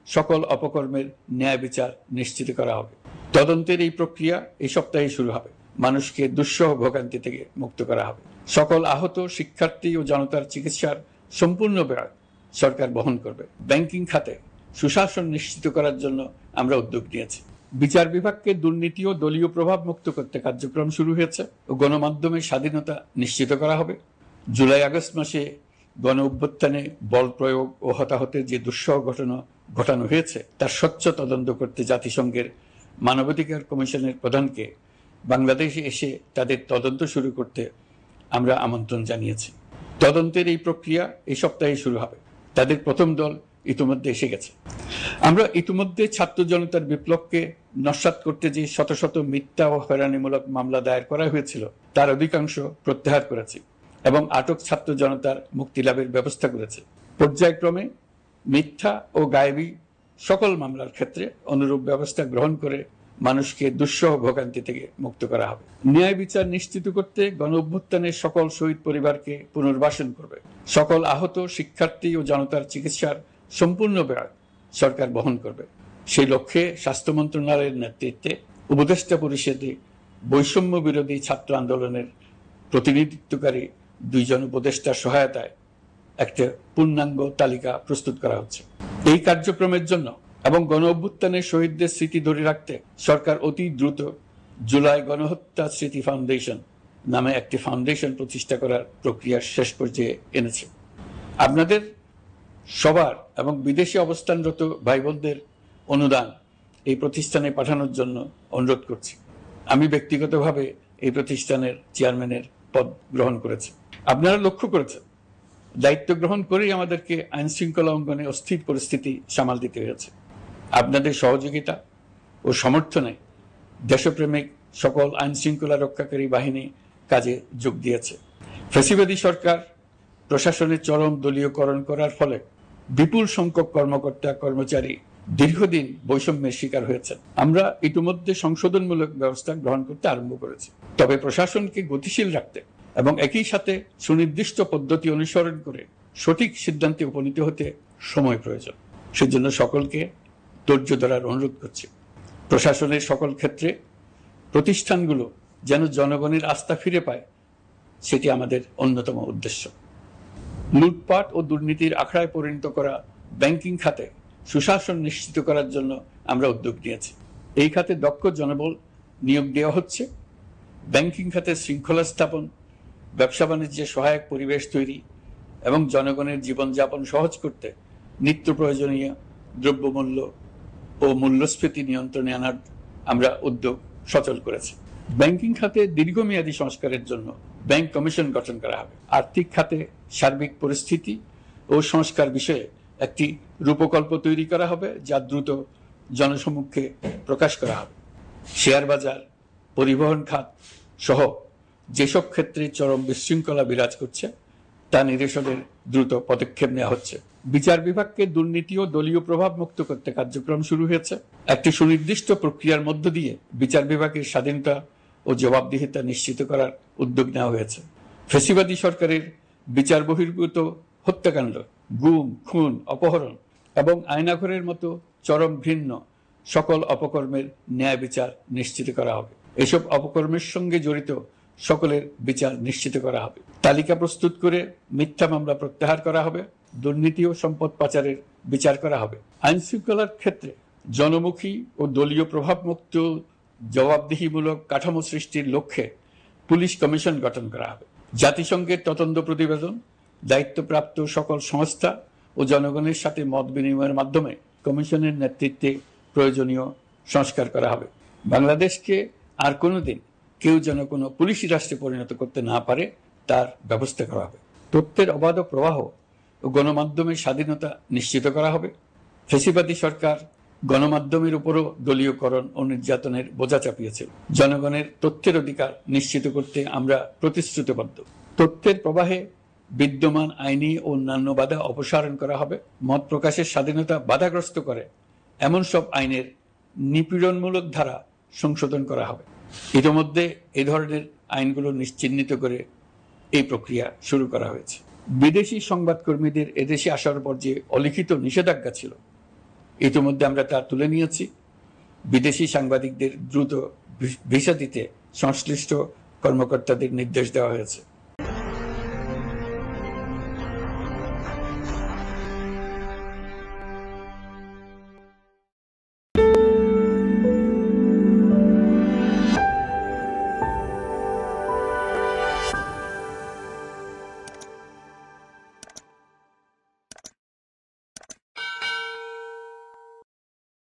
সকল অপকর্মের ন্যায় বিচার নিশ্চিত করা হবে। তদন্তের এই প্রক্রিয়া এই সপ্তাহে শুরু হবে। মানুষকে দুঃসহ ভোগান্তি থেকে মুক্ত করা হবে। সকল আহত শিক্ষার্থী ও জনতার চিকিৎসার সম্পূর্ণ ব্যয় সরকার বহন করবে। ব্যাংকিং খাতে সুশাসন নিশ্চিত করার জন্য আমরা উদ্যোগ নিয়েছি। বিচার বিভাগকে দুর্নীতি ও দলীয় প্রভাব মুক্ত করতে কার্যক্রম শুরু হয়েছে ও গণমাধ্যমের স্বাধীনতা নিশ্চিত করা হবে। জুলাই আগস্ট মাসে গণ অভ্যুত্থানে বল প্রয়োগ ও হতাহতের যে দুঃসহ ঘটনা ঘটানো হয়েছে তার স্বচ্ছ তদন্ত করতে জাতিসংঘের মানবাধিকার কমিশনের প্রধানকে বাংলাদেশে এসে তাদের তদন্ত শুরু করতে আমরা আমন্ত্রণ জানিয়েছি। তদন্তের এই প্রক্রিয়া এই সপ্তাহে শুরু হবে। তাদের প্রথম দল ইতিমধ্যে এসে গেছে। আমরা ইতিমধ্যে ছাত্র জনতার বিপ্লবকে নস্যাৎ করতে যে শত শত মিথ্যা ও হয়রানিমূলক মামলা দায়ের করা হয়েছিল তার অধিকাংশ প্রত্যাহার করেছি এবং আটক ছাত্র জনতার মুক্তি লাভের ব্যবস্থা করেছে। পর্যায়ক্রমে মিথ্যা ও গায়েবী সকল মামলার ক্ষেত্রে অনুরূপ ব্যবস্থা গ্রহণ করে মানুষকে দুঃসহ ভোগান্তি থেকে মুক্ত করা হবে। ন্যায় বিচার নিশ্চিত করতে গণ অভ্যুত্থানের সকল শহীদ পরিবারকে পুনর্বাসন করবে। সকল আহত শিক্ষার্থী ও জনতার চিকিৎসার সম্পূর্ণ ব্যয় সরকার বহন করবে। সেই লক্ষ্যে স্বাস্থ্য মন্ত্রণালয়ের নেতৃত্বে উপদেষ্টা পরিষদে বৈষম্য বিরোধী ছাত্র আন্দোলনের প্রতিনিধিত্বকারী 2 জন উপদেষ্টার সহায়তায় একটা পূর্ণাঙ্গ তালিকা প্রস্তুত করা হচ্ছে। এই কার্যক্রমের জন্য এবং গণ অভ্যুত্থানের শহীদদের স্মৃতি ধরে রাখতে সরকার অতি দ্রুত জুলাই গণহত্যা স্মৃতি ফাউন্ডেশন নামে একটি ফাউন্ডেশন প্রতিষ্ঠা করার প্রক্রিয়া শেষ পর্যায়ে এনেছে। আপনাদের সবার এবং বিদেশে অবস্থানরত ভাই বোনদের অনুদান এই প্রতিষ্ঠানে পাঠানোর জন্য অনুরোধ করছি। আমি ব্যক্তিগতভাবে এই প্রতিষ্ঠানের চেয়ারম্যানের পদ গ্রহণ করেছি। আপনারা লক্ষ্য করেছেন দায়িত্ব গ্রহণ করেই আমাদেরকে আইন শৃঙ্খলা অঙ্গনে অস্থির পরিস্থিতি সামাল দিতে হয়েছে। আপনাদের সহযোগিতা ও সমর্থনে দেশপ্রেমিক সকল আইন শৃঙ্খলা রক্ষাকারী বাহিনী কাজে যোগ দিয়েছে। ফ্যাসিবাদী সরকার প্রশাসনের চরম দলীয়করণ করার ফলে বিপুল সংখ্যক কর্মকর্তা কর্মচারী দীর্ঘদিন বৈষম্যের শিকার হয়েছেন। আমরা ইতিমধ্যে সংশোধনমূলক ব্যবস্থা গ্রহণ করতে আরম্ভ করেছি। তবে প্রশাসনকে গতিশীল রাখতে এবং একই সাথে সুনির্দিষ্ট পদ্ধতি অনুসরণ করে সঠিক সিদ্ধান্তে উপনীত হতে সময় প্রয়োজন। সেজন্য সকলকে ধৈর্য ধরার অনুরোধ করছি। প্রশাসনের সকল ক্ষেত্রে প্রতিষ্ঠানগুলো যেন জনগণের আস্থা ফিরে পায়, সেটি আমাদের অন্যতম উদ্দেশ্য। লুটপাট ও দুর্নীতির আখড়ায় পরিণত করা ব্যাংকিং খাতে সুশাসন নিশ্চিত করার জন্য আমরা উদ্যোগ নিয়েছি। এই খাতে দক্ষ জনবল নিয়োগ দেওয়া হচ্ছে। ব্যাংকিং খাতে শৃঙ্খলা স্থাপন, ব্যবসা বাণিজ্যে সহায়ক পরিবেশ তৈরি এবং জনগণের জীবনযাপন সহজ করতে নিত্য প্রয়োজনীয় দ্রব্যমূল্য ও মূল্যস্ফীতি নিয়ন্ত্রণে আনার আমরা উদ্যোগ সচল করেছি। ব্যাংকিং খাতে দীর্ঘমেয়াদী সংস্কারের জন্য ব্যাংক কমিশন গঠন করা হবে। আর্থিক খাতে সার্বিক পরিস্থিতি ও সংস্কার বিষয়ে একটি রূপকল্প তৈরি করা হবে, যা দ্রুত জনসমক্ষে প্রকাশ করা হবে। শেয়ার বাজার, পরিবহন খাত সহ যেসব ক্ষেত্রে চরম বিশৃঙ্খলা বিরাজ করছে তা নিরসনের দ্রুত পদক্ষেপ নেওয়া হচ্ছে। বিচার বিভাগকে দুর্নীতি ও দলীয় প্রভাব মুক্ত করতে কার্যক্রম শুরু হয়েছে। একটি সুনির্দিষ্ট প্রক্রিয়ার মধ্য দিয়ে বিচার বিভাগের স্বাধীনতা ও জবাবদিহিতা নিশ্চিত করার উদ্যোগ নেওয়া হয়েছে। ফ্যাসিবাদী সরকারের বিচার বহির্ভূত হত্যাকাণ্ড, গুম, খুন, অপহরণ এবং আয়নাঘরের মতো চরম ঘৃণ্য সকল অপকর্মের ন্যায় বিচার নিশ্চিত করা হবে। এসব অপকর্মের সঙ্গে জড়িত সকলের বিচার নিশ্চিত করা হবে। তালিকা প্রস্তুত করে মিথ্যা মামলা প্রত্যাহার করা হবে। দুর্নীতি ও সম্পদ পাচারের বিচার করা হবে। আইন শৃঙ্খলার ক্ষেত্রে জনমুখী ও দলীয় প্রভাবমুক্ত জবাবদিহিমূলক কাঠামো সৃষ্টির লক্ষ্যে পুলিশ কমিশন গঠন করা হবে। জাতিসংঘের তদন্ত প্রতিবেদন, দায়িত্বপ্রাপ্ত সকল সংস্থা ও জনগণের সাথে মত বিনিময়ের মাধ্যমে কমিশনের নেতৃত্বে প্রয়োজনীয় সংস্কার করা হবে। বাংলাদেশকে আর কোনোদিন কেউ যেন কোনো পুলিশি রাষ্ট্রে পরিণত করতে না পারে তার ব্যবস্থা করা হবে। তথ্যের অবাধ প্রবাহ ও গণমাধ্যমের স্বাধীনতা নিশ্চিত করা হবে। ফ্যাসিবাদী সরকার গণমাধ্যমের উপরও দলীয়করণ ও নির্যাতনের বোঝা চাপিয়েছে। জনগণের তথ্যের অধিকার নিশ্চিত করতে আমরা প্রতিশ্রুতিবদ্ধ। তথ্যের প্রবাহে বিদ্যমান আইনি ও অন্যান্য বাধা অপসারণ করা হবে। মত প্রকাশের স্বাধীনতা বাধাগ্রস্ত করে এমন সব আইনের নিপীড়নমূলক ধারা সংশোধন করা হবে। ইতিমধ্যে এই ধরনের আইনগুলো চিহ্নিত করে এই প্রক্রিয়া শুরু করা হয়েছে। বিদেশি সংবাদকর্মীদের এদেশে আসার পর যে অলিখিত নিষেধাজ্ঞা ছিল ইতিমধ্যে আমরা তা তুলে নিয়েছি। বিদেশি সাংবাদিকদের দ্রুত ভিসা দিতে সংশ্লিষ্ট কর্মকর্তাদের নির্দেশ দেওয়া হয়েছে।